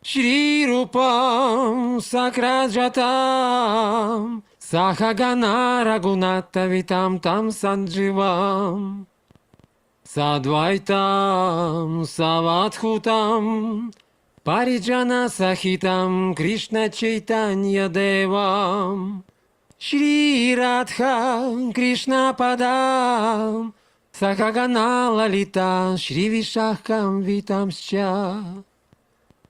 Shri Rupam Sakrajatam Sahagana Raghunata Vitam Tam Sanjivam Sadvaitam Savadhutam Parijana Sahitam Krishna Chaitanya Devam Shri Radha Krishna Padam Sahagana Lalita Shri Vishakam Vitamscha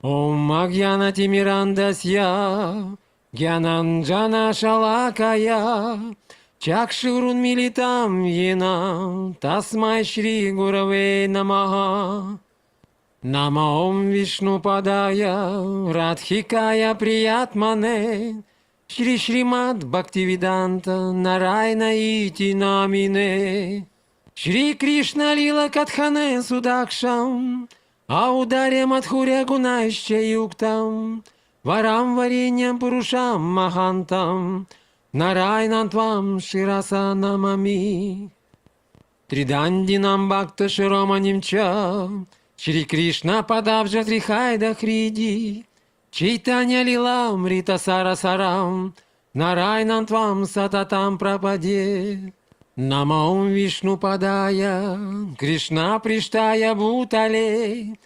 Om Agyanati Mirandasya Gyananjana Shalakaya Chakshurun Militam Yena Tasmai Shri Gurave Namaha Nama Om Vishnu Padaya Radhikaya Priyatmane Shri Shrimad Bhaktivedanta Narayana Iti Namine Shri Krishna Lila Katхане Судакшам Аударья Мадхуря Гунайща Юктам Варам Вареньям Пурушам Махантам Нарайнантвам Шираса Намами Тридандинам Бхакта Широманимча Шри Кришна Падавджа Трихайда Хриди Чайтанья Лилам Рита Сарасарам Нарайнантвам Сататам Прападе Нама Ом Вишну Падая Кришна Приштая Бутале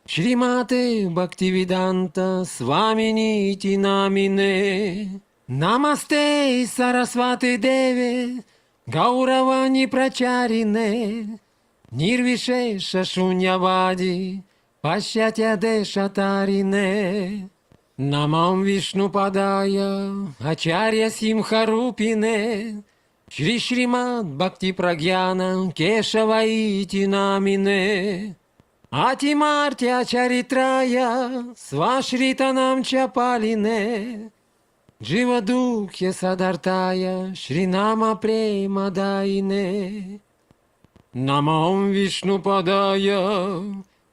Шримати Бхактивиданта Свамини Ити Намине Намасте Сарасвати Деви Гауравани Прачарине Нирвишеша Шуньявади Пашятя Дешатарине Нама Ом Вишну Падая Ачарья Симхарупине Шри Шримад Бхакти Прагьяна Кешава Ити Намине Ати Мартя Чаритрая Свашританам Чапалине Джива Духья Садартая Шринама Према Дайне Нама Ом Вишну Падая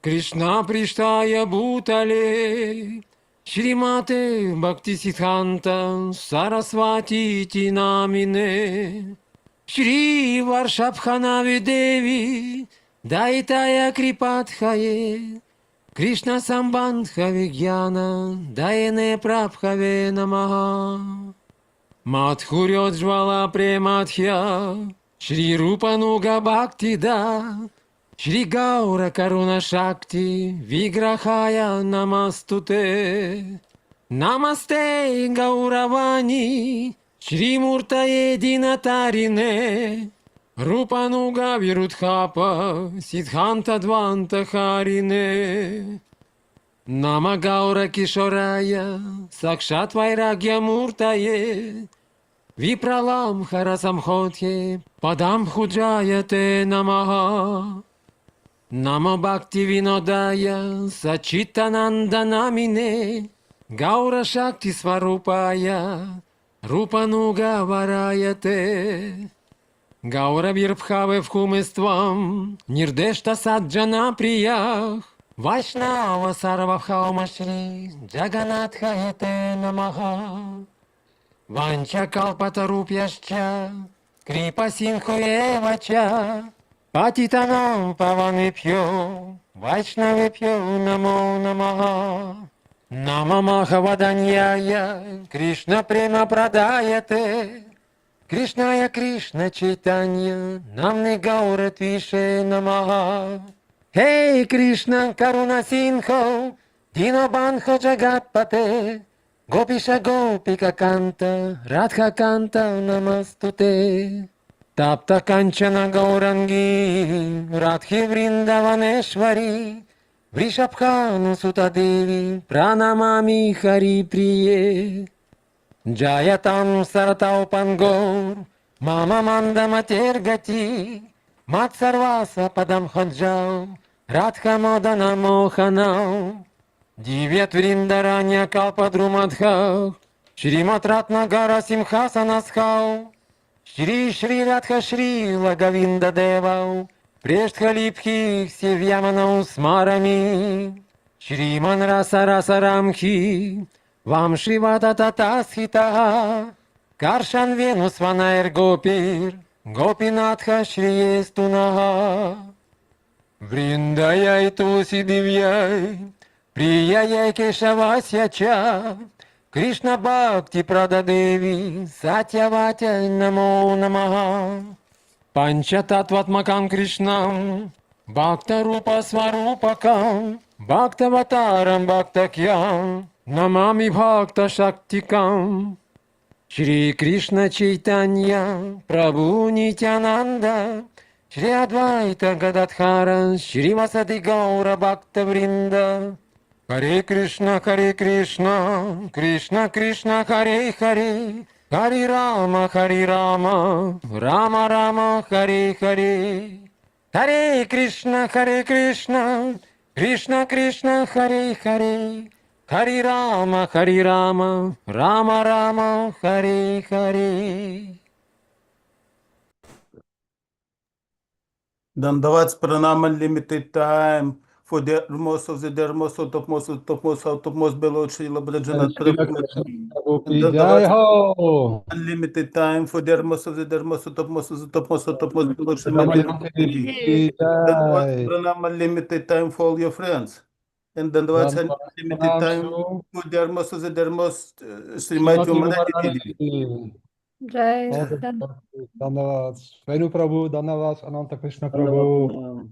Кришна Приштая Бутале Шримати Бхакти Сиддханта Сарасвати Ити Намине Шри Варшабханави Деви Дайтая Крипадхае Кришна Самбандха Вигьяна Дайне Прабхаве Намаха Мадхурьоджвала Премадхья Шри Рупануга Бхактида Шри Гаура Каруна Шакти Виграхая Намастуте Намасте Гауравани Шри Муртае Динатарине Рупануга Вирудхапа Сиддханта Дванта Харине Нама Гаура Кишорая Сакшат Вайрагья Муртае Випралам Харасамходхе Падам Худжаяте Намаха Намо Бхакти Винодая Сачитананда Намине Гаура Шакти Сварупая Рупануга Вараяте Гаура Вирбхаве Вхумествам Нирдешта Саджана Приях Вайшнава Сарвабхаума Шри Джаганатхаете Намаха Ванча Калпатарупьяшча Крипа Синхоевача Патитанам Паванипьо Вайшнавипьо Намо Намаха Нама Махаваданьяя Кришна Према Прадаяте Кришная Кришна Чайтанья Намне Гаура Твише Намаха Хей Кришна Каруна Синхо Динобанхо Джагатпате Гопиша Гопика Канта Радха Канта Намастуте Тапта Канчана Гауранги Радхи Вриндаванешвари Вришабхану Сута Деви Пранамами Хари Прие Джаятам Саратау Пангор Мама Манда Матергати Мат Сарваса Падам Хаджау Радха Модана Моханау Дивят Вриндараня Калпадрумадхах Шримат Ратнагара Симхасанасхау Шри Шри Радха Шри Лагавинда Девау Прештха Липхих Сивьяманау Смарами Шриман Раса Раса Рамхи Вам Шивата Татасхита Каршан Венус Ванаэр Гопир Гопинатха Шри Эстунага Вриндаяй Туси Дивьяй Priyaya Keshavasya cha Krishna Bhakti Prada Devi Satyavata Namo Namaha Panchatattvatmakam Krishnam Bhakta Rupa Swarupakam Bhaktavataram Bhaktakyam Namami Bhakta Shaktikam Shri Krishna Chaitanya Prabhu Nityananda Shri Advaita Gadadhara Shri Vasati Gaura Bhakta Vrinda Hare Krishna, Krishna Krishna, Hare Hare, Hare Rama, Rama Rama, Hare Hare. Hare Krishna, Krishna Krishna, Hare Hare, Hare Rama, Rama Rama, Hare Hare. Dandavats Pranam Unlimited Time for the most of the dermos, topmost below Srila Vrajanatha Prabhu. Dandavats Unlimited Time for the most of the dermos, topmost below Shrimati. Dandavats Pranam Unlimited Time for all your friends. And Dandavats Unlimited Time for the most of the dermos, Shrimati. Jai Dhanavad, Venu Prabhu, Dhanavad, Ananta Krishna Prabhu,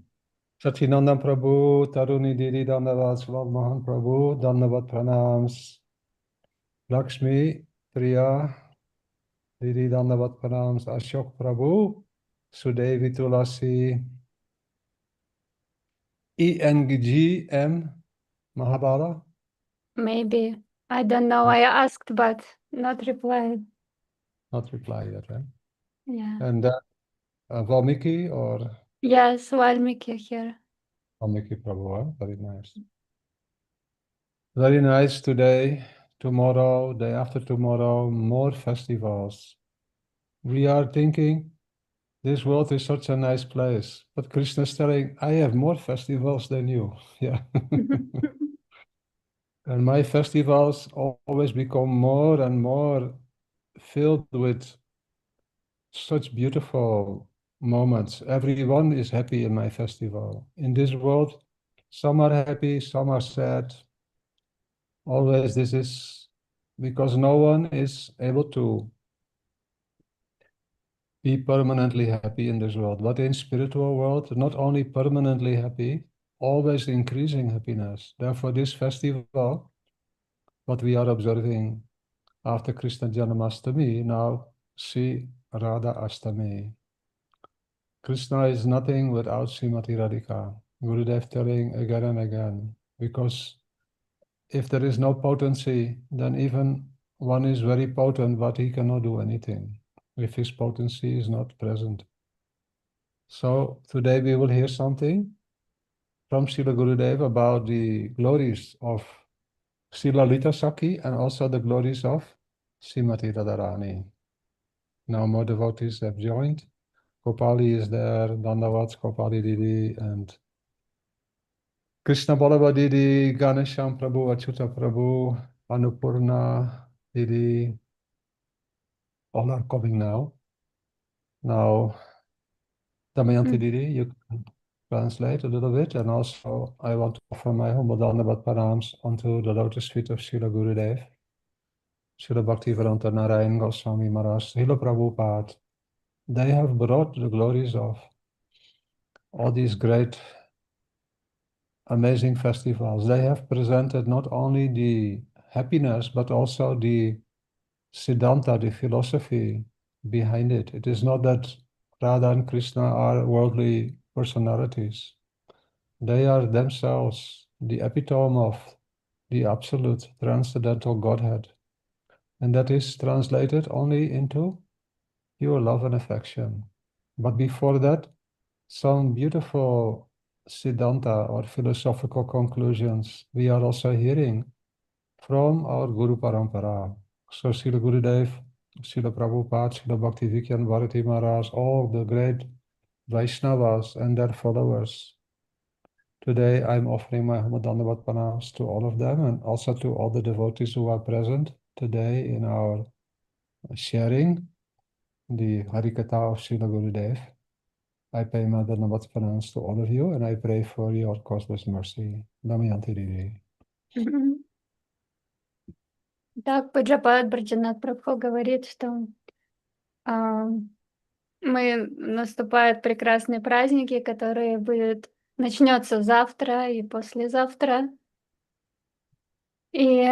Satchinandan Prabhu, Taruni Didi, Dhanavad, Lord Mohan Prabhu, Dhanavad Pranams, Lakshmi, Priya, Didi, Dhanavad Pranams, Ashok Prabhu, Sudevi Tulasi, ENGM, Mahabala. Maybe. I don't know. I asked, but not replied. Not reply yet, right? Yeah. And Valmiki or Yes, Valmiki here. Valmiki Prabhu, very nice. Very nice today, tomorrow, day after tomorrow, more festivals. We are thinking this world is such a nice place, but Krishna is telling, I have more festivals than you. Yeah. And my festivals always become more and more filled with such beautiful moments. Everyone is happy in my festival. In this world, some are happy, some are sad. Always this is because no one is able to be permanently happy in this world. But in spiritual world, not only permanently happy, always increasing happiness. Therefore, this festival, what we are observing after Krishna Janamastami, now Sri Radha Ashtami. Krishna is nothing without Shrimati Radhika. Gurudev telling again and again, because if there is no potency, then even one is very potent, but he cannot do anything if his potency is not present. So today we will hear something from Srila Gurudev about the glories of Sri Lalita Sakhi and also the glories of Srimati Radharani. Now more devotees have joined. Gopali is there, Dandavats, Gopali Didi, and Krishna Balaba Didi, Ganesham Prabhu, Achyuta Prabhu, Annapurna Didi, all are coming now. Now, Damayanti Didi, you can translate a little bit, and also I want to offer my humble Dandavat Pranams onto the lotus feet of Srila Gurudev, Srila Bhaktivedanta Narayan Goswami Maharaj, Srila Prabhupada. They have brought the glories of all these great, amazing festivals. They have presented not only the happiness, but also the Siddhanta, the philosophy behind it. It is not that Radha and Krishna are worldly personalities. They are themselves the epitome of the absolute transcendental Godhead. And that is translated only into pure love and affection. But before that, some beautiful Siddhanta or philosophical conclusions we are also hearing from our Guru Parampara. So Srila Gurudev, Srila Prabhupada, Srila Bhaktivedanta Bharati Maharaj, all the great Vaishnavas and their followers. Today I'm offering my humble Dandavat Pranams to all of them and also to all the devotees who are present today in our sharing the Harikatha of Srila Gurudev. I pay my Dandavat Pranams to all of you and I pray for your causeless mercy. Damayanti Didi. Мгм. Так, Пуджапад Враджанатх Прабху говорит, что наступают прекрасные праздники, которые начнется завтра и послезавтра. И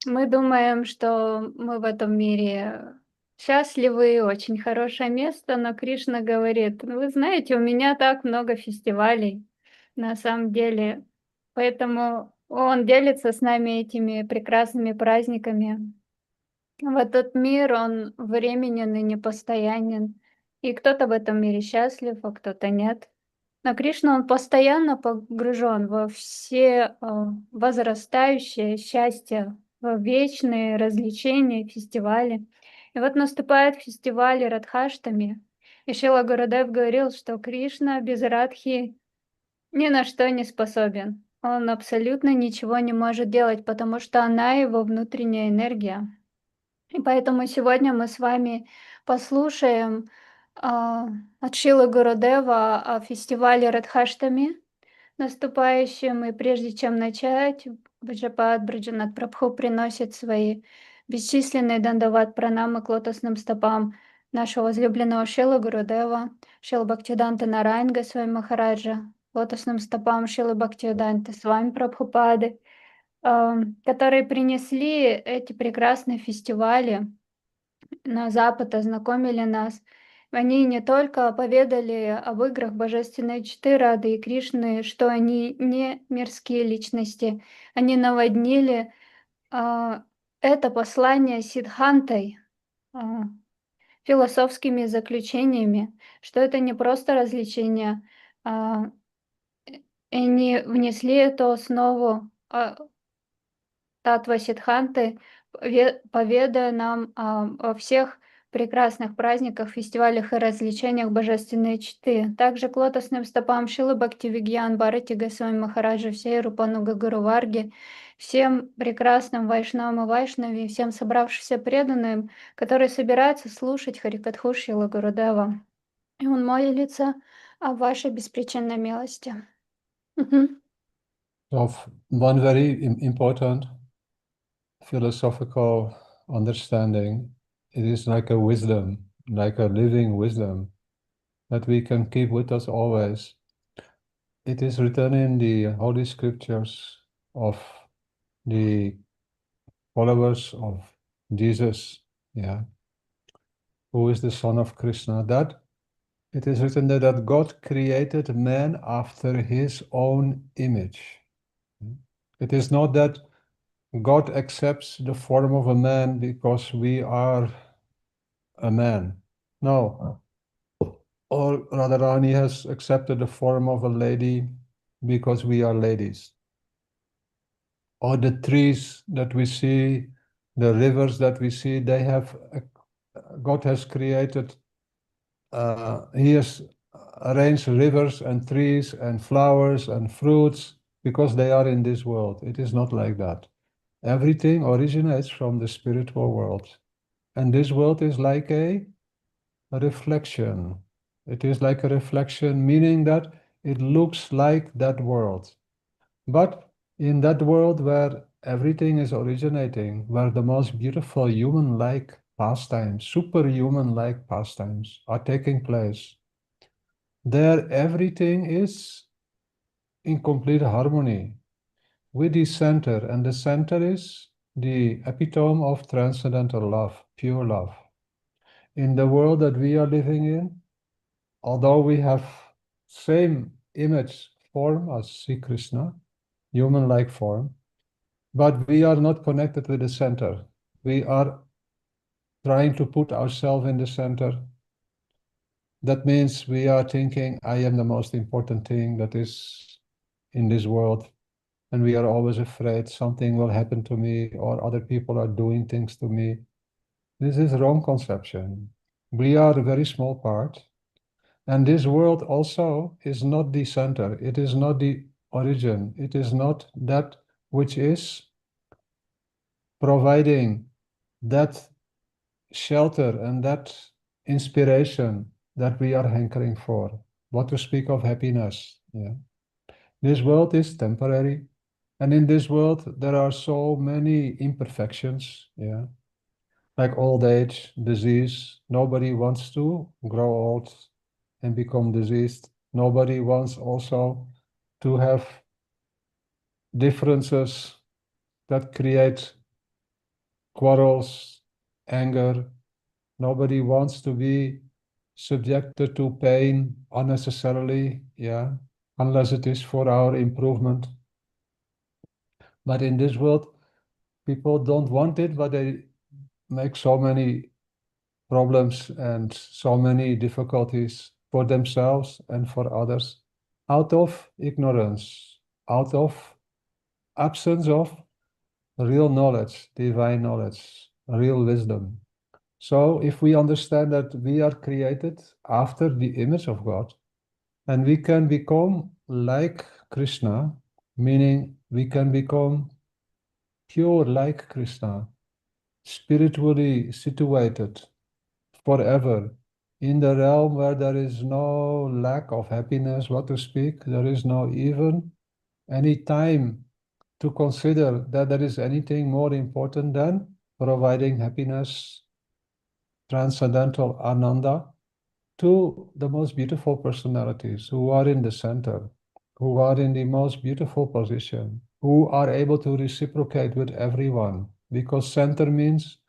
мы думаем, что мы в этом мире счастливы, очень хорошее место, но Кришна говорит: «Ну, вы знаете, у меня так много фестивалей на самом деле». Поэтому он делится с нами этими прекрасными праздниками. Вот этот мир, он временен и непостоянен. И кто-то в этом мире счастлив, а кто-то нет. Но Кришна, он постоянно погружен во все возрастающее счастье, в вечные развлечения, фестивали. И вот наступает фестиваль Радхаштами. И Шрила Гурудев говорил, что Кришна без Радхи ни на что не способен. Он абсолютно ничего не может делать, потому что она его внутренняя энергия. И поэтому сегодня мы с вами послушаем от Шрилы Гурудева о фестивале Радхаштами наступающем. И прежде чем начать, Ваджапад Браджанат Прабху приносит свои бесчисленные дандават пранамы к лотосным стопам нашего возлюбленного Шрилы Гурудева, Шрилы Бхактиданта Нараян Госвами Махараджа, лотосным стопам Шрилы Бхактиданта с вами Прабхупады, которые принесли эти прекрасные фестивали на Запад, ознакомили нас. Они не только поведали об играх Божественной Читы Рады и Кришны, что они не мирские личности. Они наводнили это послание сиддхантой, философскими заключениями, что это не просто развлечение. Они внесли эту основу Татва Сиддханты, поведая нам о всех прекрасных праздниках, фестивалях и развлечениях Божественной Читы. Также к лотосным стопам Шилы Бхактивигьян Бхарати Госвами Махараджа, всей Рупануга Гуру Варги, всем прекрасным Вайшнавам и Вайшнави, и всем собравшимся преданным, которые собираются слушать Харикатху Шрилы Гурудева. И он молится о вашей беспричинной милости. Мгм. Of one very important philosophical understanding, it is like a wisdom, like a living wisdom that we can keep with us always. It is written in the Holy Scriptures of the followers of Jesus, yeah, who is the son of Krishna, that it is written there that God created man after his own image. It is not that God accepts the form of a man because we are a man. No. Or Radharani has accepted the form of a lady because we are ladies. Or the trees that we see, the rivers that we see, they have, God has created, He has arranged rivers and trees and flowers and fruits because they are in this world. It is not like that. Everything originates from the spiritual world. And this world is like a reflection. It is like a reflection, meaning that it looks like that world. But in that world where everything is originating, where the most beautiful human-like pastimes, superhuman-like pastimes are taking place, there everything is in complete harmony with the center, and the center is the epitome of transcendental love, pure love. In the world that we are living in, although we have same image form as Sri Krishna, human-like form, but we are not connected with the center. We are trying to put ourselves in the center. That means we are thinking, I am the most important thing that is in this world. And we are always afraid something will happen to me or other people are doing things to me. This is wrong conception. We are a very small part. And this world also is not the center. It is not the origin. It is not that which is providing that shelter and that inspiration that we are hankering for. What to speak of happiness. Yeah. This world is temporary. And in this world, there are so many imperfections, yeah, like old age, disease. Nobody wants to grow old and become diseased. Nobody wants also to have differences that create quarrels, anger. Nobody wants to be subjected to pain unnecessarily, yeah, unless it is for our improvement. But in this world, people don't want it, but they make so many problems and so many difficulties for themselves and for others out of ignorance, out of absence of real knowledge, divine knowledge, real wisdom. So if we understand that we are created after the image of God, and we can become like Krishna, meaning we can become pure like Krishna, spiritually situated forever in the realm where there is no lack of happiness, what to speak, there is no even any time to consider that there is anything more important than providing happiness, transcendental ananda, to the most beautiful personalities who are in the center, who are in the most beautiful position, who are able to reciprocate with everyone, because center means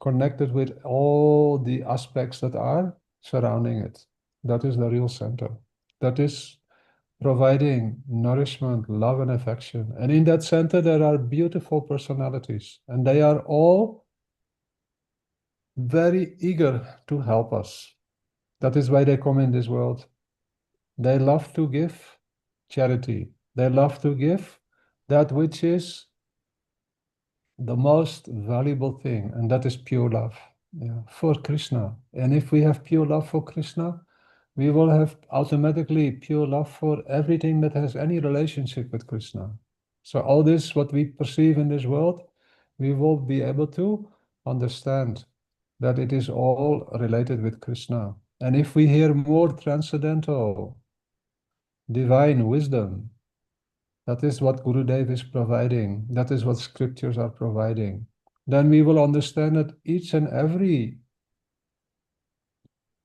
connected with all the aspects that are surrounding it. That is the real center. That is providing nourishment, love, and affection. And in that center, there are beautiful personalities, and they are all very eager to help us. That is why they come in this world. They love to give charity. They love to give that which is the most valuable thing, and that is pure love, yeah, for Krishna. And if we have pure love for Krishna, we will have automatically pure love for everything that has any relationship with Krishna. So all this, what we perceive in this world, we will be able to understand that it is all related with Krishna. And if we hear more transcendental, divine wisdom, that is what Guru Dev is providing, that is what scriptures are providing, then we will understand that each and every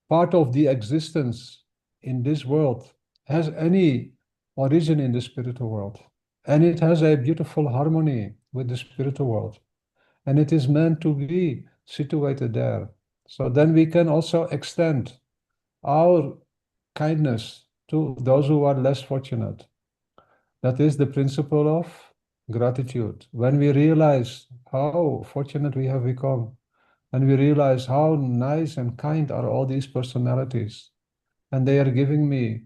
part of the existence in this world has any origin in the spiritual world. And it has a beautiful harmony with the spiritual world. And it is meant to be situated there. So then we can also extend our kindness to those who are less fortunate. That is the principle of gratitude. When we realize how fortunate we have become, and we realize how nice and kind are all these personalities, and they are giving me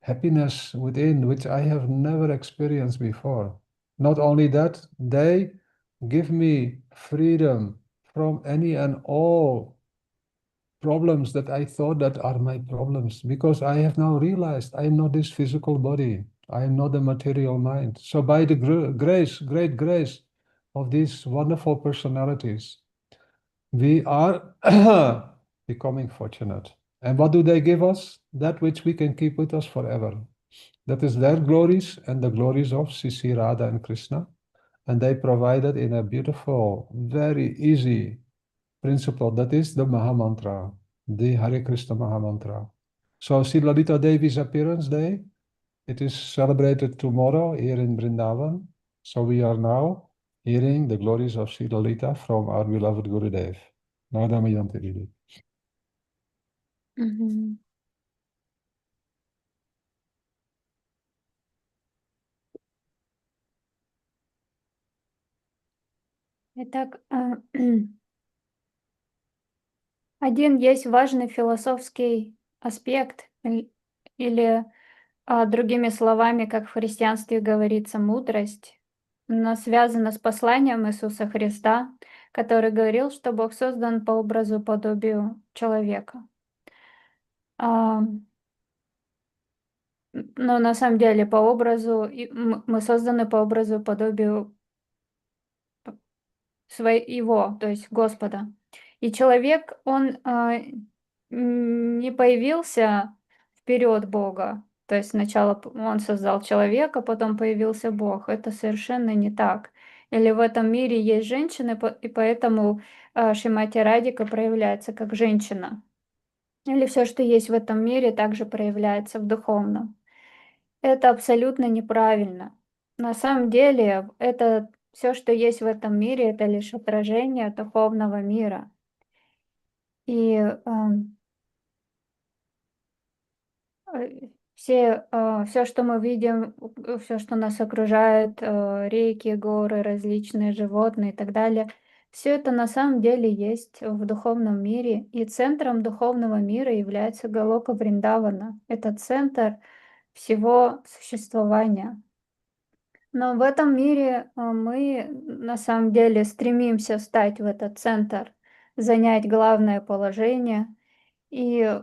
happiness within, which I have never experienced before. Not only that, they give me freedom from any and all problems that I thought that are my problems, because I have now realized I am not this physical body. I am not the material mind. So by the grace, great grace of these wonderful personalities, we are becoming fortunate. And what do they give us? That which we can keep with us forever. That is their glories and the glories of Sisi, Radha, and Krishna. And they provide it in a beautiful, very easy principle. That is the Mahamantra, the Hare Krishna Mahamantra. So Sri Lalita Devi's appearance day, it is celebrated tomorrow here in Vrindavan. So we are now hearing the glories of Sri Lalita from our beloved Gurudev. Nadamayam Tiridi. Мгм. Итак, один есть важный философский аспект, или, другими словами, как в христианстве говорится, мудрость, она связана с посланием Иисуса Христа, который говорил, что Бог создан по образу и подобию человека. Но на самом деле по образу, мы созданы по образу и подобию своего, то есть Господа. И человек, он не появился вперед Бога. То есть сначала он создал человека, потом появился Бог. Это совершенно не так. Или в этом мире есть женщины, и поэтому Шримати Радика проявляется как женщина. Или все, что есть в этом мире, также проявляется в духовном. Это абсолютно неправильно. На самом деле, это все, что есть в этом мире, это лишь отражение духовного мира. И все, что мы видим, все, что нас окружает, реки, горы, различные животные и так далее, все это на самом деле есть в духовном мире. И центром духовного мира является Галока Вриндавана. Это центр всего существования. Но в этом мире мы на самом деле стремимся встать в этот центр, занять главное положение. И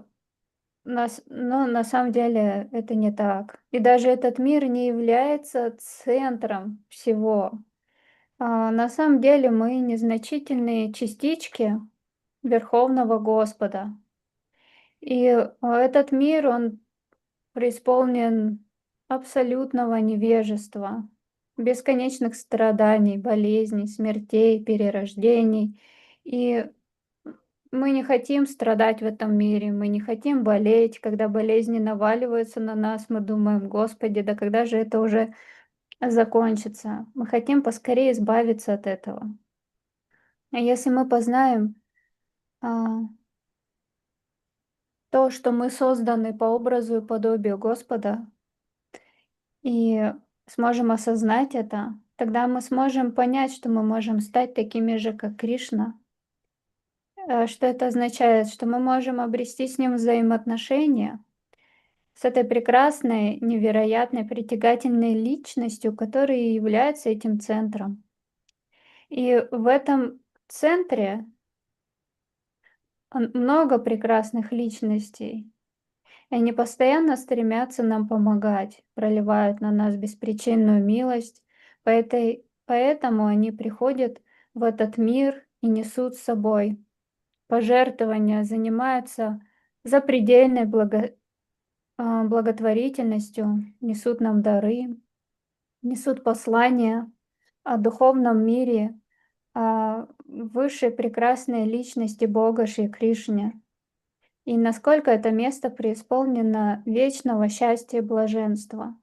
но на самом деле это не так. И даже этот мир не является центром всего. На самом деле мы незначительные частички Верховного Господа. И этот мир, он преисполнен абсолютного невежества, бесконечных страданий, болезней, смертей, перерождений. И мы не хотим страдать в этом мире, мы не хотим болеть. Когда болезни наваливаются на нас, мы думаем: Господи, да когда же это уже закончится? Мы хотим поскорее избавиться от этого. А если мы познаем то, что мы созданы по образу и подобию Господа, и сможем осознать это, тогда мы сможем понять, что мы можем стать такими же, как Кришна. Что это означает? Что мы можем обрести с ним взаимоотношения, с этой прекрасной, невероятной, притягательной личностью, которая и является этим центром. И в этом центре много прекрасных личностей. И они постоянно стремятся нам помогать, проливают на нас беспричинную милость. Поэтому они приходят в этот мир и несут с собой пожертвования, занимаются запредельной благотворительностью, несут нам дары, несут послания о духовном мире, о высшей прекрасной личности Бога Шри Кришне. И насколько это место преисполнено вечного счастья и блаженства.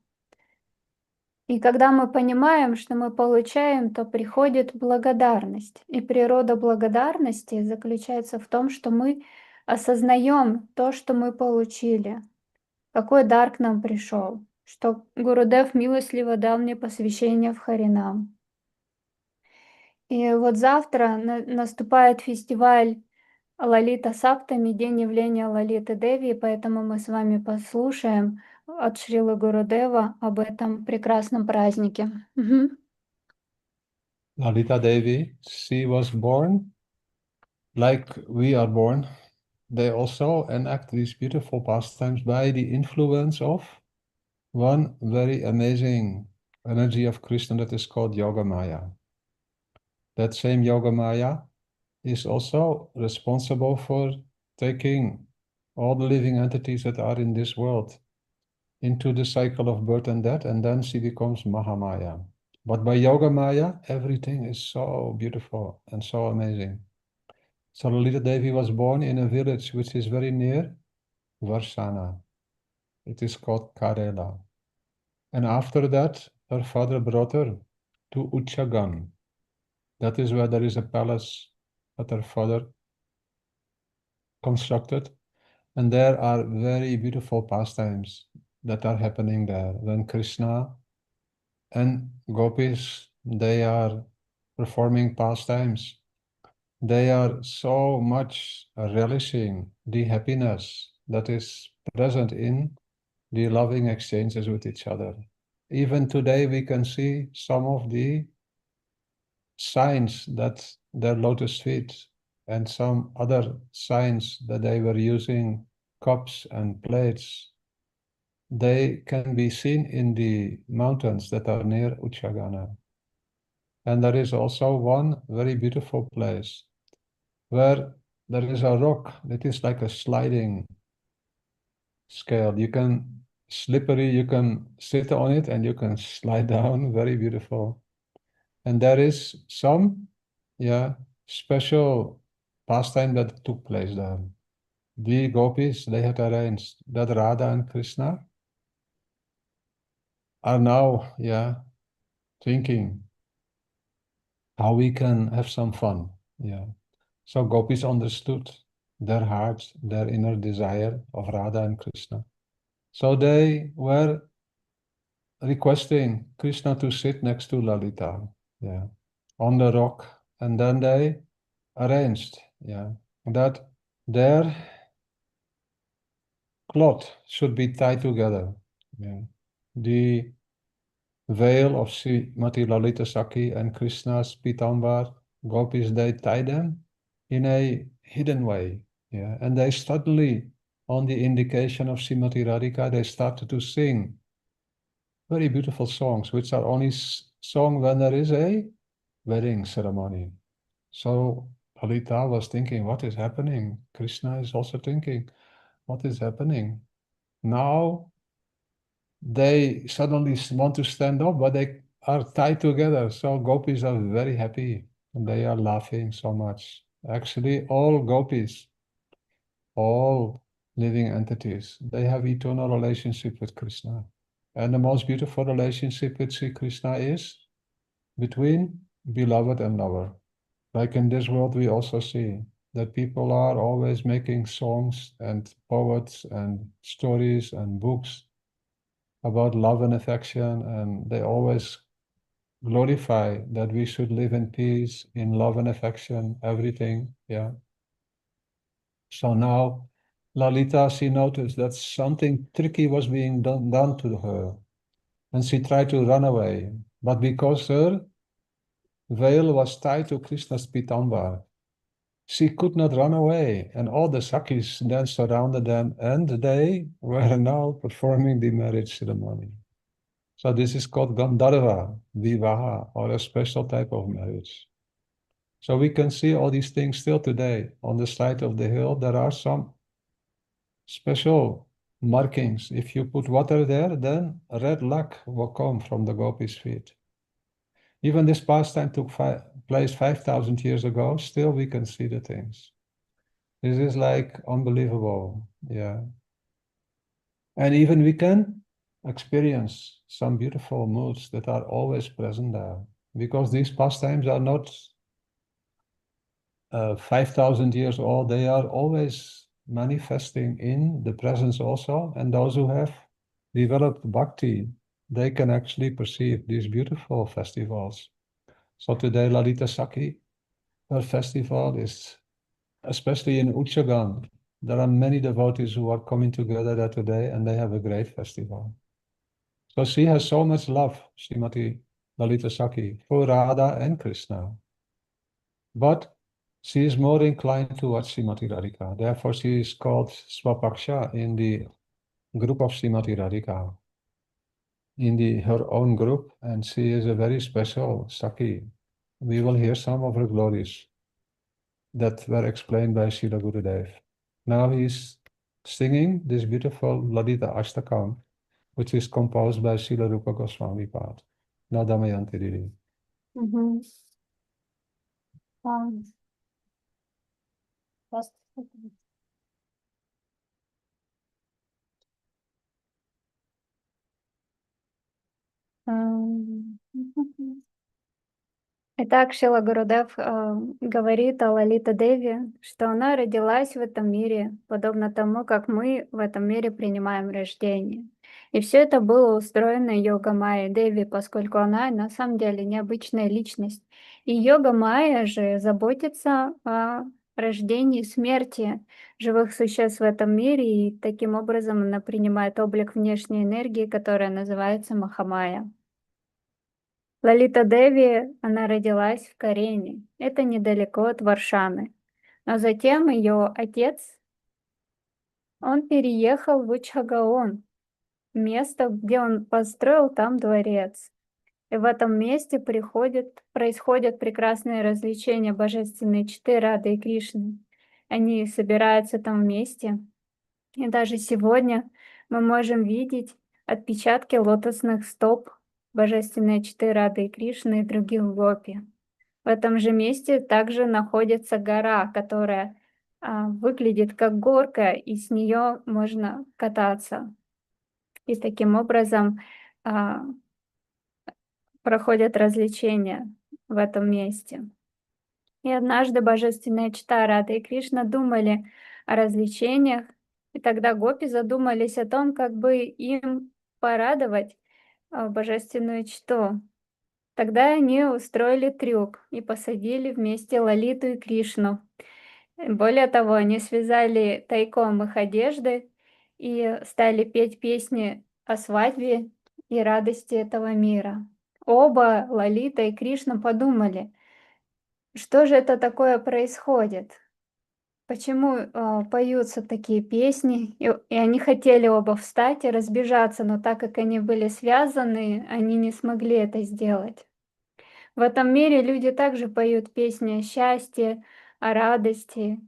И когда мы понимаем, что мы получаем, то приходит благодарность. И природа благодарности заключается в том, что мы осознаем то, что мы получили, какой дар к нам пришел, что Гурудев милостливо дал мне посвящение в Харинам. И вот завтра наступает фестиваль Лалита Саптами, день явления Лалиты Деви, поэтому мы с вами послушаем от Шрилы Гурудева об этом прекрасном празднике. Lalita Devi, she was born like we are born. They also enact these beautiful pastimes by the influence of one very amazing energy of Krishna that is called Yoga Maya. That same Yoga Maya is also responsible for taking all the living entities that are in this world into the cycle of birth and death, and then she becomes Mahamaya. But by Yoga Maya, everything is so beautiful and so amazing. So Lalita Devi was born in a village which is very near Varsana. It is called Karela. And after that, her father brought her to Uchagan. That is where there is a palace that her father constructed. And there are very beautiful pastimes that are happening there. When Krishna and gopis, they are performing pastimes, they are so much relishing the happiness that is present in the loving exchanges with each other. Even today we can see some of the signs that their lotus feet and some other signs that they were using cups and plates, they can be seen in the mountains that are near Uchagana. And there is also one very beautiful place where there is a rock that is like a sliding scale. You can slippery. You can sit on it and you can slide down. Very beautiful. And there is some, special pastime that took place there. The gopis, they had arranged that Radha and Krishna are now, thinking how we can have some fun. So gopis understood their hearts, their inner desire of Radha and Krishna. So they were requesting Krishna to sit next to Lalita, on the rock, and then they arranged, that their cloth should be tied together. The veil of Srimati Lalita Saki and Krishna's Pitambar, gopis, they tied them in a hidden way, and they suddenly, on the indication of Srimati Radhika, they started to sing very beautiful songs, which are only sung when there is a wedding ceremony. So Lalita was thinking, what is happening? Krishna is also thinking, what is happening? Now they suddenly want to stand up, but they are tied together. So gopis are very happy and they are laughing so much. Actually, all gopis, all living entities, they have eternal relationship with Krishna. And the most beautiful relationship with Sri Krishna is between beloved and lover. Like in this world, we also see that people are always making songs and poets and stories and books about love and affection, and they always glorify that we should live in peace, in love and affection, everything, So now Lalita, she noticed that something tricky was being done to her, and she tried to run away, but because her veil was tied to Krishna's Pitambar, she could not run away, and all the Sakis then surrounded them, and they were now performing the marriage ceremony. So this is called Gandharva Vivaha, or a special type of marriage. So we can see all these things still today. On the side of the hill, there are some special markings. If you put water there, then red luck will come from the gopis' feet. Even this pastime took place 5,000 years ago, still we can see the things. This is like unbelievable, And even we can experience some beautiful moods that are always present there, because these pastimes are not 5,000 years old, they are always manifesting in the presence also, and those who have developed bhakti, they can actually perceive these beautiful festivals. So today Lalita Saki, her festival is, especially in Uchagan, there are many devotees who are coming together there today, and they have a great festival. So she has so much love, Srimati Lalita Saki, for Radha and Krishna. But she is more inclined towards Srimati Radhika. Therefore, she is called Swapaksha in the group of Srimati Radhika, in her own group, and she is a very special Saki. We will hear some of her glories that were explained by Srila Gurudev. Now he's singing this beautiful Lalita Ashtakam, which is composed by Srila Rupa Goswami Pad. Now Damayanti Didi. Мгм. А, ам, Итак, Шрила Гурудев говорит о Лалита Деви, что она родилась в этом мире, подобно тому, как мы в этом мире принимаем рождение. И все это было устроено йога Майей Деви, поскольку она на самом деле необычная личность. И йога Майя же заботится о рождении и смерти живых существ в этом мире, и таким образом она принимает облик внешней энергии, которая называется Махамая. Лалита Деви, она родилась в Карене, это недалеко от Варшаны. Но затем ее отец, он переехал в Учхагаон, место, где он построил там дворец. И в этом месте происходят прекрасные развлечения божественной четы Рады и Кришны. Они собираются там вместе. И даже сегодня мы можем видеть отпечатки лотосных стоп божественной читы Рады и Кришны и других гопи. В этом же месте также находится гора, которая выглядит как горка, и с нее можно кататься. И таким образом проходят развлечения в этом месте. И однажды божественная чита Рада и Кришна думали о развлечениях, и тогда гопи задумались о том, как бы им порадовать божественную читу. Тогда они устроили трюк и посадили вместе Лалиту и Кришну. Более того, они связали тайком их одежды и стали петь песни о свадьбе и радости этого мира. Оба, Лалита и Кришна, подумали, что же это такое происходит? Почему поются такие песни? И они хотели оба встать и разбежаться, но так как они были связаны, они не смогли это сделать. В этом мире люди также поют песни о счастье, о радости.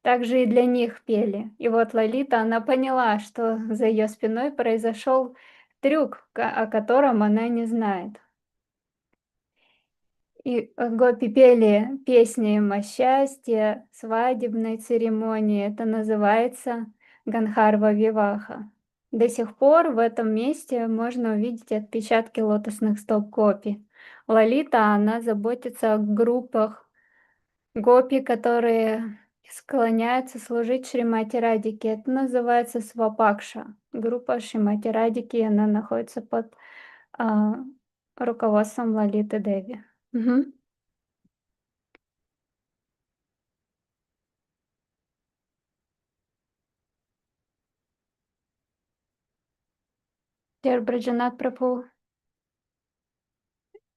Также и для них пели. И вот Лалита, она поняла, что за ее спиной произошел трюк, о котором она не знает. И гопи пели песни им о счастье, свадебной церемонии. Это называется Ганхарва Виваха. До сих пор в этом месте можно увидеть отпечатки лотосных стоп гопи. Лалита, она заботится о группах гопи, которые склоняются служить Шримати Радике. Это называется Свапакша. Группа Шримати Радики, она находится под руководством Лалиты Деви. Угу. Dear Vраджанатх Prabhu,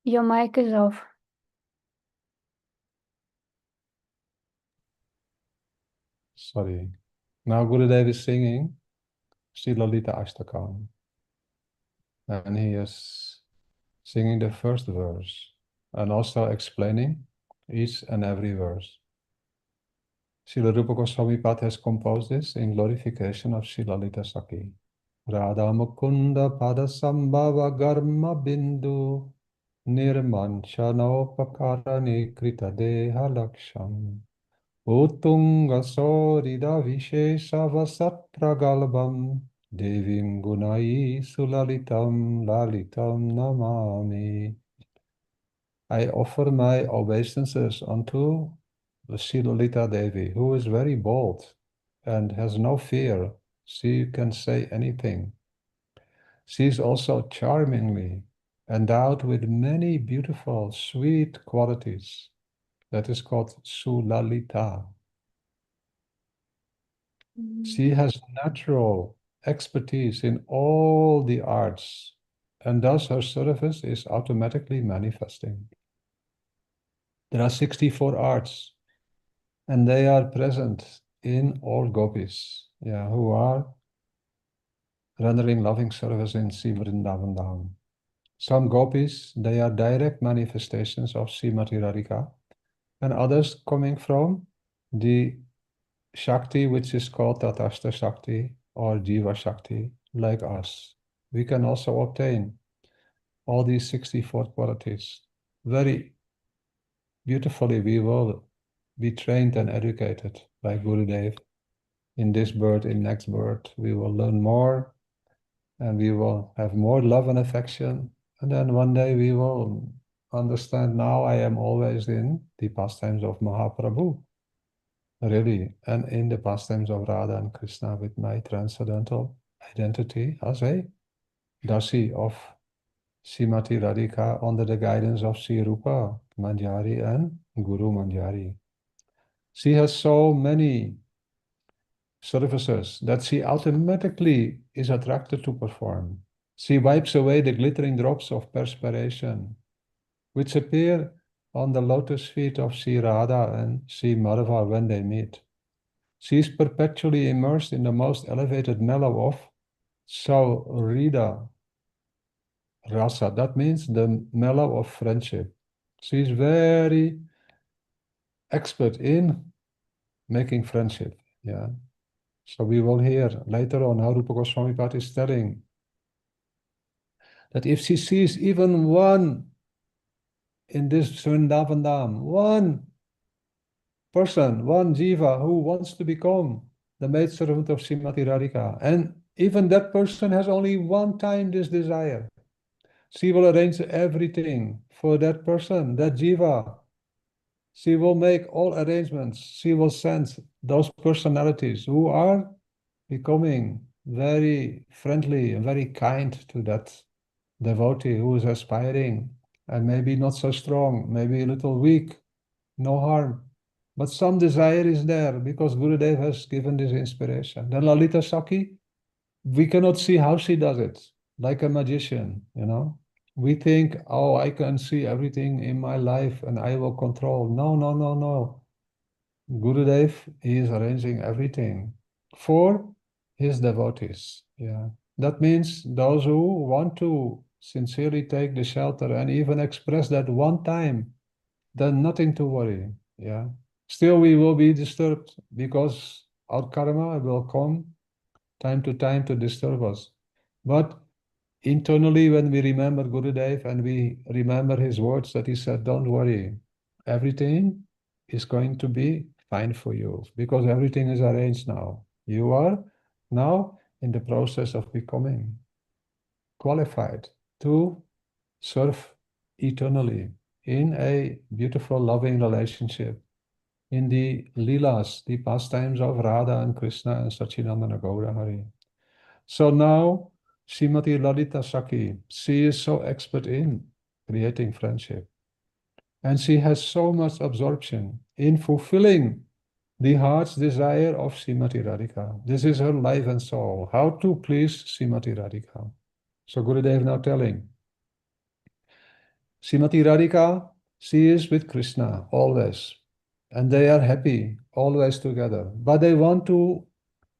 your mic is off. Sorry. Now Gurudev is singing Sri Lalita Ashtakam. And he is singing the first verse and also explaining each and every verse. Srila Rupa Goswami Pad has composed this in glorification of Sri Lalita Saki. Radha Mukunda Pada Sambhava Garma Bindu Nirmanchanopakarani Krita Deha Laksham Uttunga Sorida Vishesha Vasatragalbam Devim Gunai Sulalitam Lalitam Namami. I offer my obeisances unto the Sri Lalita Devi, who is very bold and has no fear. She can say anything. She is also charmingly endowed with many beautiful, sweet qualities. That is called Sulalita. She has natural expertise in all the arts, and thus her service is automatically manifesting. There are 64 arts, and they are present in all gopis, who are rendering loving service in Sri Vrindavan Dham. Some gopis, they are direct manifestations of Srimati Radhika, and others coming from the Shakti, which is called Tatastha Shakti or Jiva Shakti, like us. We can also obtain all these 64 qualities. Very beautifully, we will be trained and educated by Gurudev. In this birth, in next birth, we will learn more, and we will have more love and affection. And then one day we will understand, now I am always in the pastimes of Mahaprabhu, really, and in the pastimes of Radha and Krishna with my transcendental identity as a Dasi of Srimati Radhika under the guidance of Sri Rupa Manjari and Guru Manjari. She has so many services that she automatically is attracted to perform. She wipes away the glittering drops of perspiration, which appear on the lotus feet of Sri Radha and Sri Madhava when they meet. She is perpetually immersed in the most elevated mellow of Saurida Rasa. That means the mellow of friendship. She is very expert in making friendship. So we will hear later on how Rupa Goswami Pad is telling that if she sees even one in this Vrindavan Dham, one person, one jiva who wants to become the maidservant of Srimati Radhika, and even that person has only one time this desire, she will arrange everything for that person, that jiva. She will make all arrangements. She will send those personalities who are becoming very friendly and very kind to that devotee who is aspiring and maybe not so strong, maybe a little weak, no harm. But some desire is there because Gurudev has given this inspiration. Then Lalita Sakhi, we cannot see how she does it, like a magician, you know. We think, oh, I can see everything in my life and I will control. No, no, no, no. Gurudev is arranging everything for his devotees. Yeah. That means those who want to sincerely take the shelter and even express that one time, then nothing to worry. Yeah. Still, we will be disturbed because our karma will come time to disturb us. But internally, when we remember Gurudev and we remember his words that he said, don't worry, everything is going to be fine for you because everything is arranged now. You are now in the process of becoming qualified to serve eternally in a beautiful, loving relationship in the Leelas, the pastimes of Radha and Krishna and Sachinandana Gaura Hari. So now, Srimati Lalita Sakhi, she is so expert in creating friendship. And she has so much absorption in fulfilling the heart's desire of Srimati Radhika. This is her life and soul, how to please Srimati Radhika. So Gurudev now telling, Srimati Radhika, she is with Krishna always. And they are happy always together. But they want to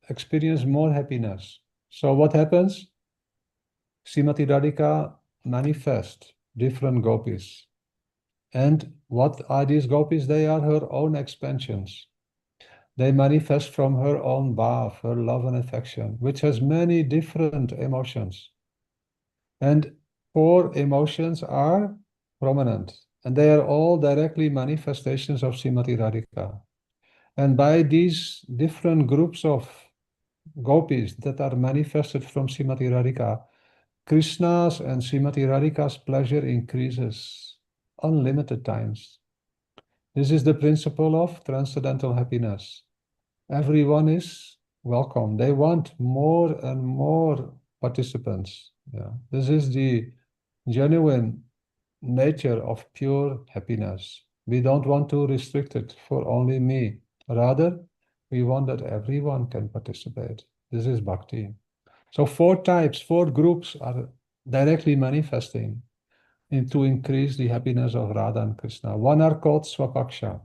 experience more happiness. So what happens? Srimati Radhika manifests different gopis. And what are these gopis? They are her own expansions. They manifest from her own bhav, her love and affection, which has many different emotions. And 4 emotions are prominent, and they are all directly manifestations of Srimati Radhika. And by these different groups of gopis that are manifested from Srimati Radhika, Krishna's and Srimati Radhika's pleasure increases unlimited times. This is the principle of transcendental happiness. Everyone is welcome. They want more and more participants. Yeah. This is the genuine nature of pure happiness. We don't want to restrict it for only me. Rather, we want that everyone can participate. This is bhakti. So 4 types, 4 groups are directly manifesting to increase the happiness of Radha and Krishna. One are called Swapaksha.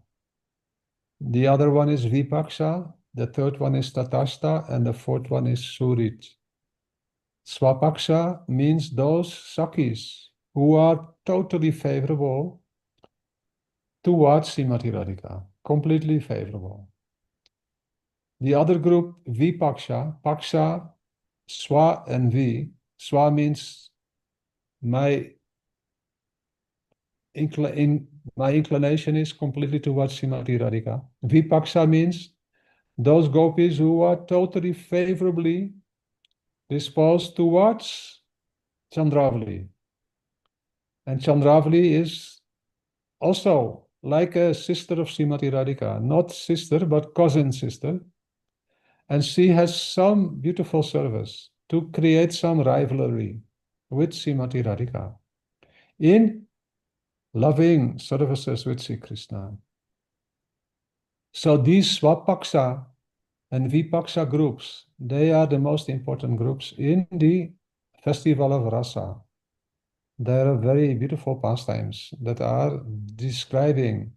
The other one is Vipaksha. The third one is Tatashta. And the fourth one is Surit. Swapaksha means those Sakhis who are totally favorable towards Srimati Radhika. Completely favorable. The other group, Vipaksha, Paksha, Swa and Vi. Swa means my inclination is completely towards Srimati Radhika. Vipaksha means those gopis who are totally favorably disposed towards Chandravali. And Chandravali is also like a sister of Srimati Radhika, not sister, but cousin sister. And she has some beautiful service to create some rivalry with Srimati Radhika in loving services with Sri Krishna. So these Swapaksha and Vipaksha groups, they are the most important groups in the festival of Rasa. There are very beautiful pastimes that are describing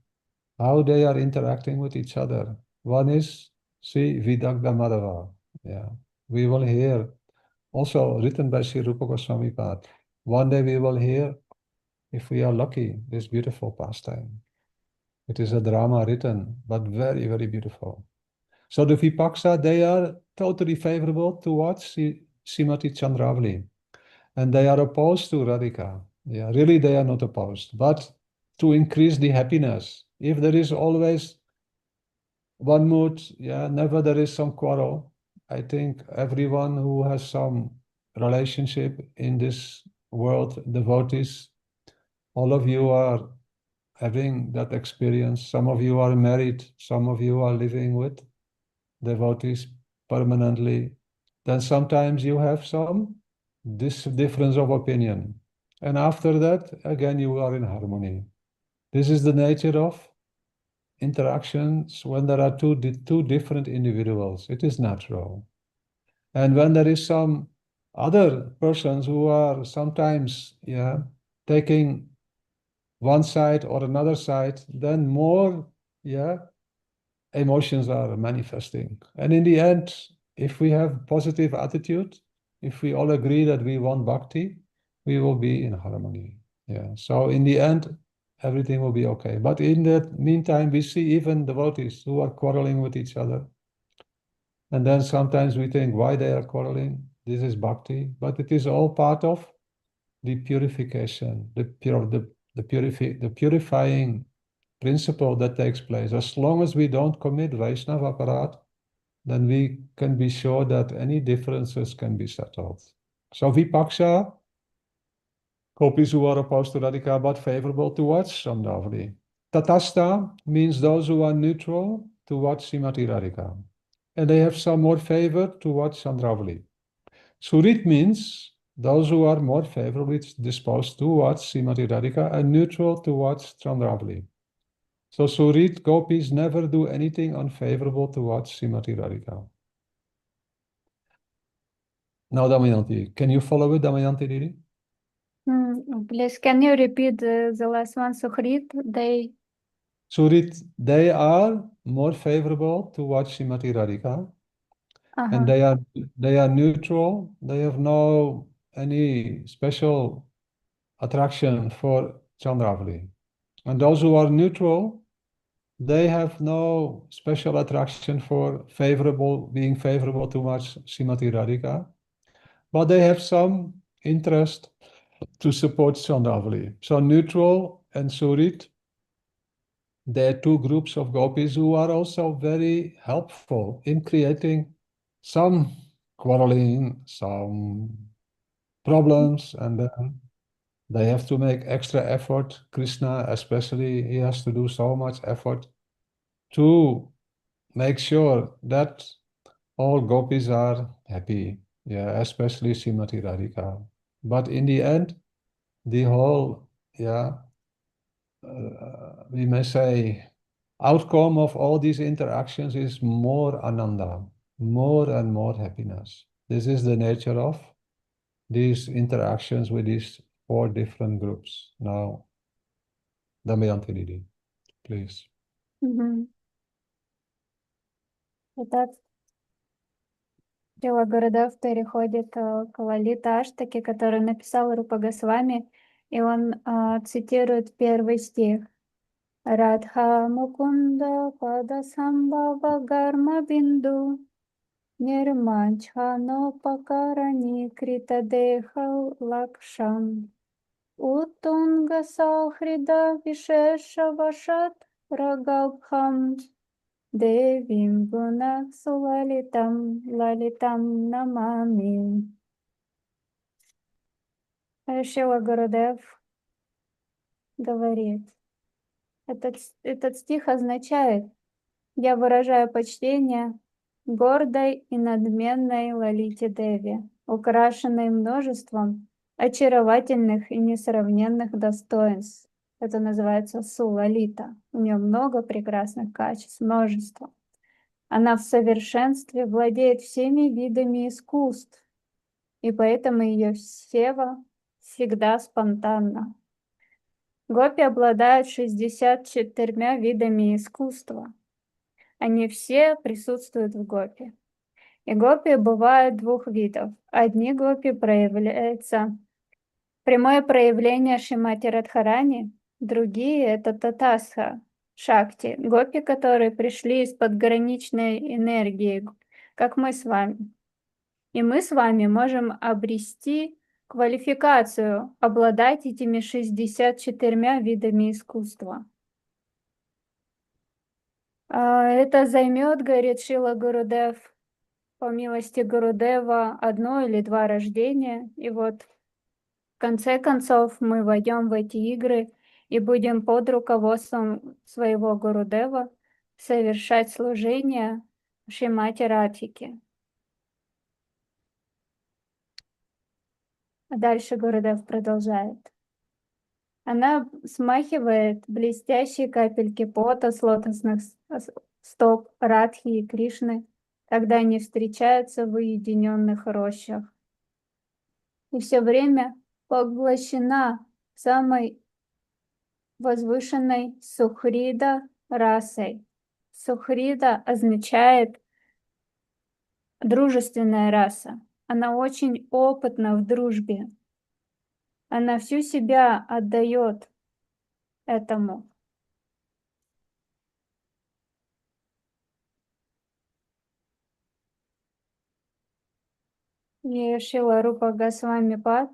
how they are interacting with each other. One is Sri Vidagdha Madhava. Yeah. We will hear, also written by Sri Rupa Goswami Pad. One day we will hear, if we are lucky, this beautiful pastime. It is a drama written, but very, very beautiful. So the Vipaksa, they are totally favorable towards Srimati Chandravali. And they are opposed to Radhika. Yeah, really they are not opposed. But to increase the happiness, if there is always one mood, yeah, never there is some quarrel. I think everyone who has some relationship in this world, devotees, all of you are having that experience. Some of you are married, some of you are living with devotees permanently. Then sometimes you have some difference of opinion. And after that, again, you are in harmony. This is the nature of interactions when there are two different individuals. It is natural. And when there is some other persons who are sometimes, yeah, taking one side or another side, then more, yeah, emotions are manifesting. And in the end, if we have positive attitude, if we all agree that we want bhakti, we will be in harmony. Yeah. So in the end, everything will be okay. But in the meantime, we see even devotees who are quarreling with each other. And then sometimes we think why they are quarreling. This is bhakti, but it is all part of the purification, the purifying principle that takes place. As long as we don't commit Vaishnava aparat, then we can be sure that any differences can be settled. So Vipaksha, gopis who are opposed to Radhika but favorable towards Chandravali. Tatastha means those who are neutral towards Srimati Radhika. And they have some more favor towards Chandravali. Surit means those who are more favorably disposed towards Srimati Radhika and neutral towards Chandravali. So Surit gopis never do anything unfavorable towards Srimati Radhika. Now Damayanti, can you follow it, Damayanti Didi? Please, can you repeat the last one? Suhrit, they... Surit, they are more favorable towards Srimati Radhika. And they are neutral. They have no any special attraction for Chandravali. And those who are neutral, they have no special attraction for being favorable towards Srimati Radhika, but they have some interest to support Chandravali. So neutral and Surit, there are two groups of gopis who are also very helpful in creating some quarreling, some problems, and then they have to make extra effort. Krishna, especially, he has to do so much effort to make sure that all gopis are happy. Yeah, especially Srimati Radhika. But in the end, the whole, we may say, outcome of all these interactions is more ananda, more and more happiness. This is the nature of these interactions with these four different groups. Now, Damayanti Didi, please. Итак, Шрила Гурудев переходит к Лалита Аштаке, который написал Рупа Госвами, и он цитирует первый стих. Радха Мукунда Пада Самбава Гарма Бинду Нирманчхано Пакарани Крита Деха Лакшам Утунга Сахрида Вишеша Вашат Рагабхам Девим Гунаксу Лалитам Лалитам Намами. Шрила Гурудев говорит, этот стих означает: «Я выражаю почтение гордой и надменной Лалите Деви, украшенной множеством очаровательных и несравненных достоинств». Это называется Сулалита. У нее много прекрасных качеств, множество. Она в совершенстве владеет всеми видами искусств, и поэтому ее сева всегда спонтанна. Гопи обладают 64 видами искусства. Они все присутствуют в гопи. И гопи бывают двух видов. Одни гопи проявляются прямое проявление Шримати Радхарани, другие — это татасха, Шакти, гопи, которые пришли из подграничной энергии, как мы с вами. И мы с вами можем обрести квалификацию, обладать этими 64 видами искусства. Это займет, говорит Шила Гурудев, по милости Гурудева, 1 или 2 рождения. И вот в конце концов мы войдем в эти игры и будем под руководством своего Гурудева совершать служение Шримати Радхике. А дальше Гурудев продолжает. Она смахивает блестящие капельки пота с лотосных стоп Радхи и Кришны, когда они встречаются в уединенных рощах. И все время поглощена самой возвышенной сухрида расой. Сухрида означает дружественная раса. Она очень опытна в дружбе. Она всю себя отдает этому. И Шрила Рупа Госвами Пад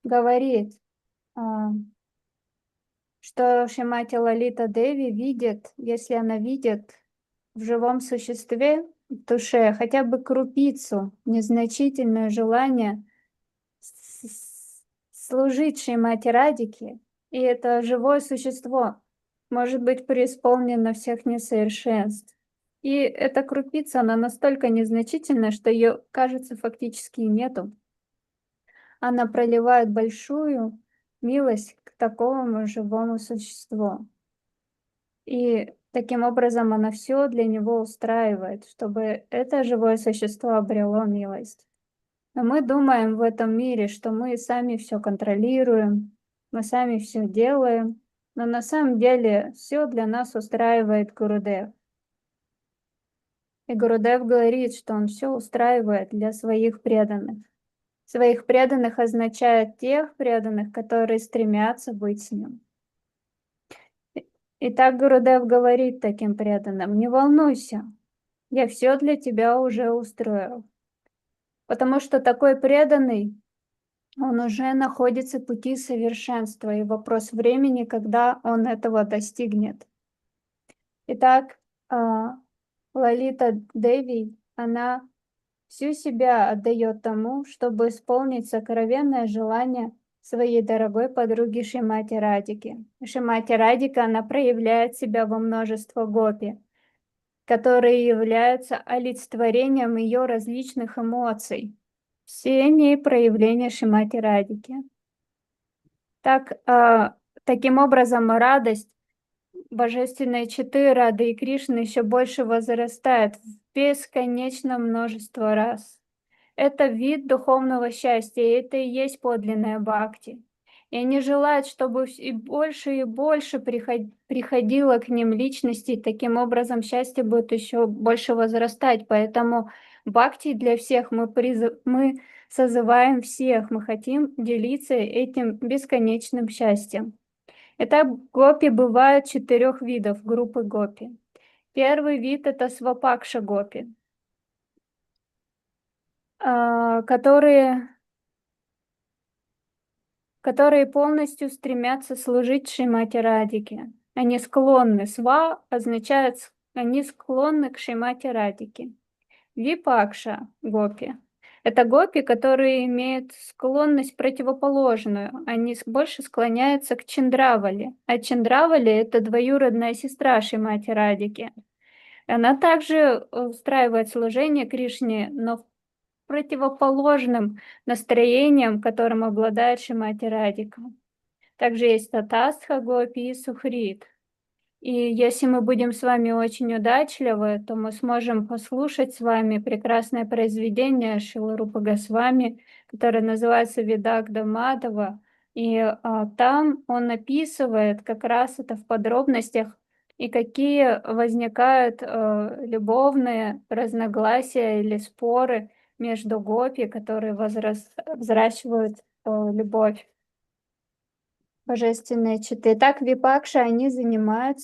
говорит, что Шримати Лалита Деви видит, если она видит в живом существе, в душе, хотя бы крупицу, незначительное желание служить Шримати Радике, и это живое существо может быть преисполнено всех несовершенств. И эта крупица, она настолько незначительна, что ее, кажется, фактически нету. Она проливает большую милость к такому живому существу. И таким образом она все для него устраивает, чтобы это живое существо обрело милость. Но мы думаем в этом мире, что мы сами все контролируем, мы сами все делаем, но на самом деле все для нас устраивает Гурудев. И Гурудев говорит, что он все устраивает для своих преданных. Своих преданных означает тех преданных, которые стремятся быть с ним. И так Гурудев говорит таким преданным: не волнуйся, я все для тебя уже устроил. Потому что такой преданный, он уже находится в пути совершенства, и вопрос времени, когда он этого достигнет. Итак, Лалита Деви, она всю себя отдает тому, чтобы исполнить сокровенное желание своей дорогой подруги Шримати Радики. Шримати Радика, она проявляет себя во множество гопи, которые являются олицетворением ее различных эмоций. Все они проявления Шримати Радики. Таким образом, радость божественной четы Рады и Кришны еще больше возрастает в бесконечном множество раз. Это вид духовного счастья, и это и есть подлинная бхакти. И они желают, чтобы и больше приходило к ним личностей, таким образом счастье будет еще больше возрастать. Поэтому бхакти для всех мы созываем всех, мы хотим делиться этим бесконечным счастьем. Итак, гопи бывают 4 видов, группы гопи. Первый вид — это свапакша гопи, которые полностью стремятся служить Шримати Радике. Они склонны, сва означает, они склонны к Шримати Радике. Випакша гопи — это гопи, которые имеют склонность противоположную. Они больше склоняются к Чандравали. А Чандравали — это двоюродная сестра Шримати Радики. Она также устраивает служение Кришне, но противоположным настроением, которым обладает Шримати Радика. Также есть Татастха гопи и Сухрит. И если мы будем с вами очень удачливы, то мы сможем послушать с вами прекрасное произведение Шрилы Рупы Госвами, которое называется «Видагда Мадхава». И там он описывает как раз это в подробностях, и какие возникают любовные разногласия или споры между гопи, которые взращивают любовь. божественные читы. Так випакши, они занимают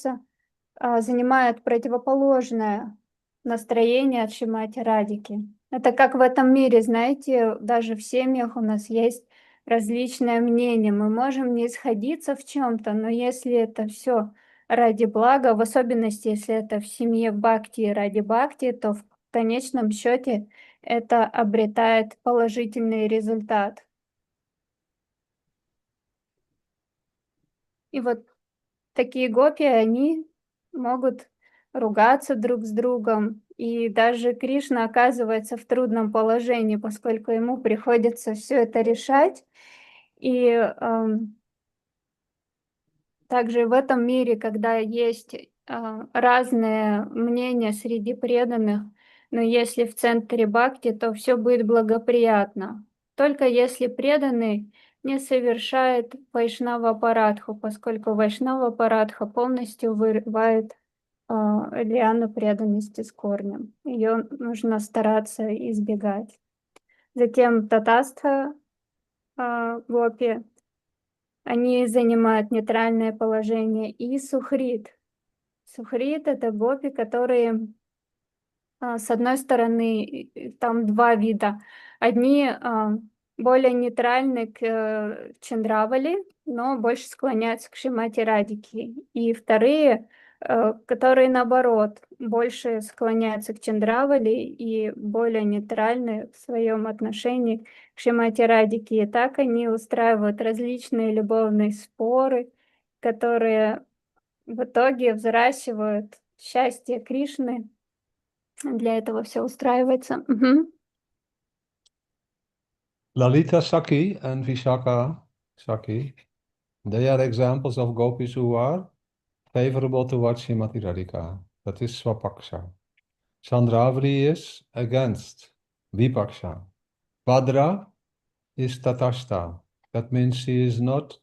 противоположное настроение от Шримати Радики. Это как в этом мире, знаете, даже в семьях у нас есть различное мнение. Мы можем не сходиться в чем-то, но если это все ради блага, в особенности, если это в семье бхакти и ради бхакти, то в конечном счете это обретает положительный результат. И вот такие гопи, они могут ругаться друг с другом. И даже Кришна оказывается в трудном положении, поскольку ему приходится все это решать. И также в этом мире, когда есть разные мнения среди преданных, но если в центре бхакти, то все будет благоприятно. Только если преданный не совершает вайшнава-парадху, поскольку вайшнава-парадха полностью вырывает лиану преданности с корнем. Ее нужно стараться избегать. Затем татастха гопи, они занимают нейтральное положение. И сухрит. Сухрит — это гопи, которые, с одной стороны, там два вида. Одни более нейтральны к Чандравали, но больше склоняются к Шримати Радике. И вторые, которые наоборот, больше склоняются к Чандравали и более нейтральны в своем отношении к Шримати Радике. И так они устраивают различные любовные споры, которые в итоге взращивают счастье Кришны. Для этого все устраивается. Мгм. Lalita Saki and Vishaka Saki, they are examples of gopis who are favorable towards Srimati Radhika. That is Swapaksha. Chandravali is against Vipaksha. Bhadra is Tatashta. That means she is not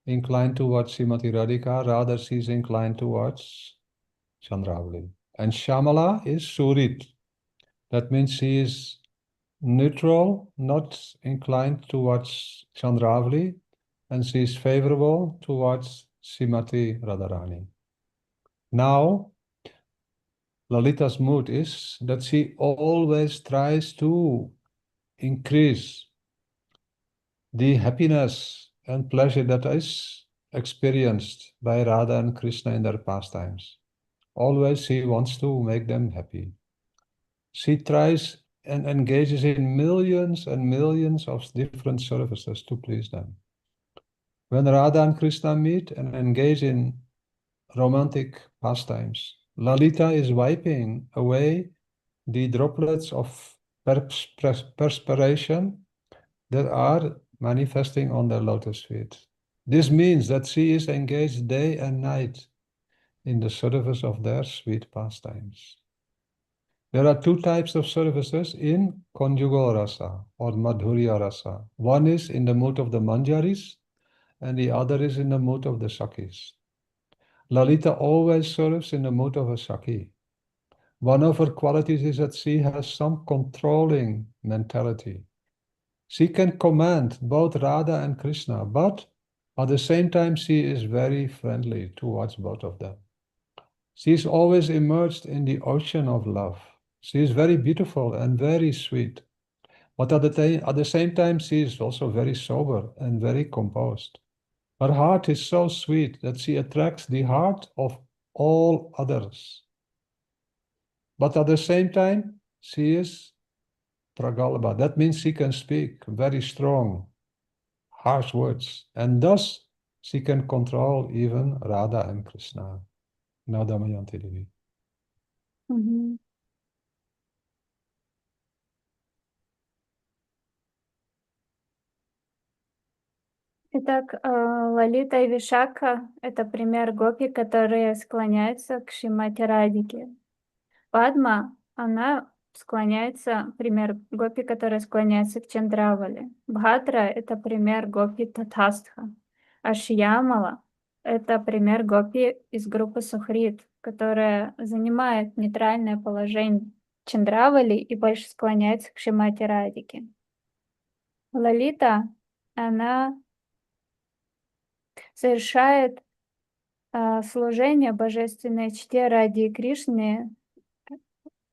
inclined towards Srimati Radhika, rather she is inclined towards Chandravali. And Shamala is Surit. That means she is neutral, not inclined towards Chandravali, and she is favorable towards Srimati Radharani. Now, Lalita's mood is that she always tries to increase the happiness and pleasure that is experienced by Radha and Krishna in their pastimes. Always she wants to make them happy. She tries and engages in millions and millions of different services to please them. When Radha and Krishna meet and engage in romantic pastimes, Lalita is wiping away the droplets of perspiration that are manifesting on their lotus feet. This means that she is engaged day and night in the service of their sweet pastimes. There are two types of services in conjugal rasa or madhurya rasa. One is in the mood of the manjaris and the other is in the mood of the sakis. Lalita always serves in the mood of a saki. One of her qualities is that she has some controlling mentality. She can command both Radha and Krishna, but at the same time she is very friendly towards both of them. She is always immersed in the ocean of love. She is very beautiful and very sweet, but at the same time she is also very sober and very composed. Her heart is so sweet that she attracts the heart of all others. But at the same time, she is pragalpa. That means she can speak very strong, harsh words, and thus she can control even Radha and Krishna. Now, Damayanti Devi. Мгм. Итак, Лалита и Вишака — это пример гопи, которые склоняются к Шримати Радике. Падма, она склоняется, пример гопи, которая склоняется к Чандравали. Бхадра — это пример гопи Татастха. А Шьямала — это пример гопи из группы Сухрит, которая занимает нейтральное положение Чандравали и больше склоняется к Шримати Радике. Лалита, она совершает служение божественной чте ради Кришны,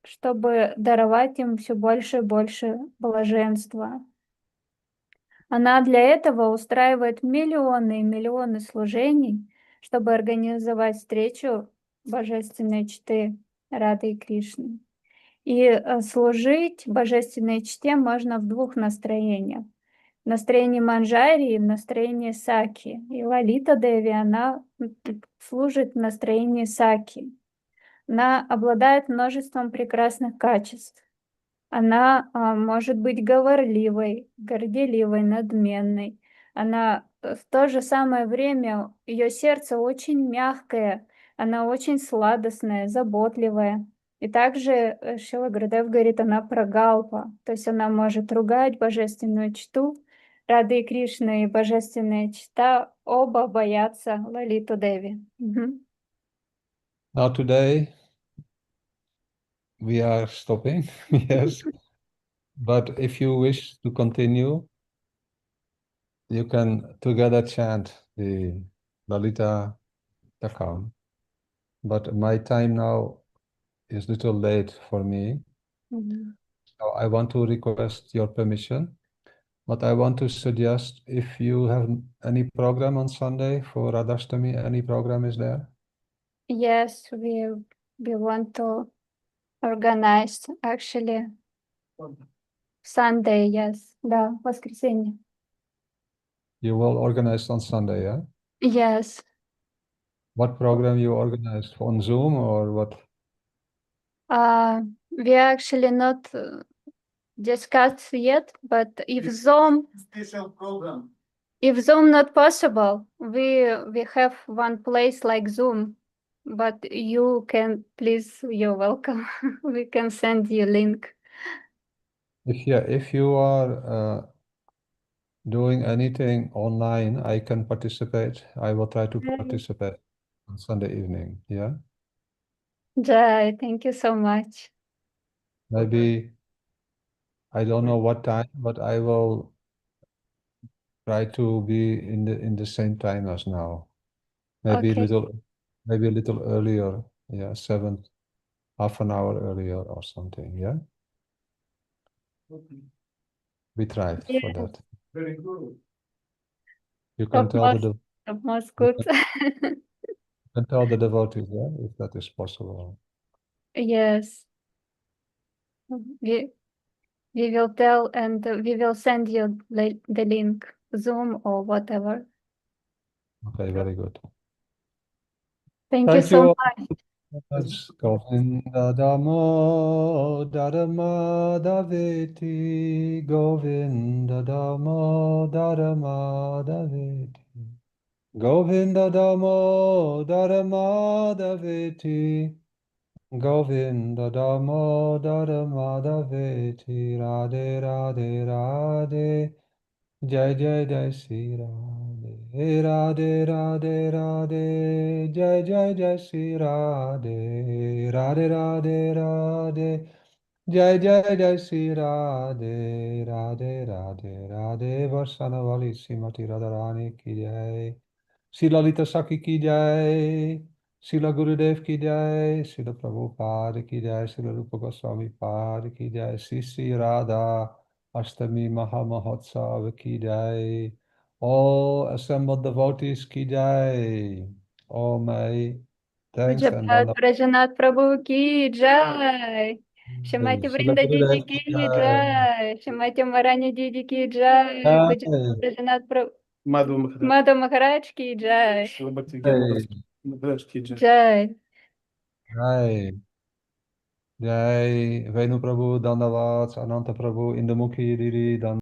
чтобы даровать им все больше и больше блаженства. Она для этого устраивает миллионы и миллионы служений, чтобы организовать встречу божественной чты Рады Кришны. И служить божественной чте можно в двух настроениях. В настроении Манджари и в настроении Саки. И Лалита Деви, она служит в настроении Саки. Она обладает множеством прекрасных качеств. Она может быть говорливой, горделивой, надменной. Она в то же самое время, ее сердце очень мягкое, она очень сладостная, заботливая. И также Шрила Гурудев говорит, она прагалпа, то есть она может ругать божественную чту. Рады Кришны и божественная чита оба боятся Лалиту Деви. Now today we are stopping, yes. But if you wish to continue, you can together chant the Lalita Takam. But my time now is little late for me. So I want to request your permission. But I want to suggest, if you have any program on Sunday for Radhashtami, any program is there? Yes, we want to organize actually Sunday, yes, да, воскресенье. You will organize on Sunday, yeah? Yes. What program you organize on Zoom or what? We actually not discussed yet, but if Zoom Special program. not possible, we have one place like Zoom, but you can please, you're welcome. We can send you link. If you are doing anything online, I can participate. I will try to participate on Sunday evening, yeah? Jai, thank you so much. Maybe, I don't know what time, but I will try to be in the same time as now. Maybe Okay. maybe a little earlier, yeah, half an hour earlier or something, yeah? We tried for Yeah. that. Very good. You can tell the Most good. devotees, yeah, if that is possible. Yes. We will tell and we will send you the link, Zoom or whatever. Okay, very good. Thank you Thank so you much. much. Govinda Damo Dharma Daveti. Govinda Damo Dharma Daveti. Govinda Damo Dharma Daveti. Govinda Damo Dharma Daveti. Radhe Radhe Radhe. Jai Jai Jai Sri Radhe. Radhe Radhe Radhe. Jai Jai Jai Sri Radhe. Radhe Radhe Radhe. Jai Jai Jai Sri Radhe. Radhe Radhe Radhe. Varsanavali Srimati Radharani Ki Jai. Sri Lalita Saki Ki Jai. Srila Gurudev Ki Jai. Srila Prabhupada Ki Jai. Srila Rupa Goswami Pad Ki Jai. Sri Sri Radha Ashtami Mahamahotsav Ki Jai. All assembled devotees Ki Jai. All my thanks and Pujabhat Vраджанатх Prabhu ki jai. Shrimati Srila Vrinda Didi Gurudev Ki ki Jai. jai. Shrimati Marani Didi ki jai. Jai. Pujabhat Vраджанатх Prabhu. Madhu Maharaj. Madhu Maharaj ki jai. Shrimati Jai. Maharaj ki jai. Jai. Jai. Jai. Venu Prabhu, Dandavat, Ananta Prabhu, Indamukhi Didi,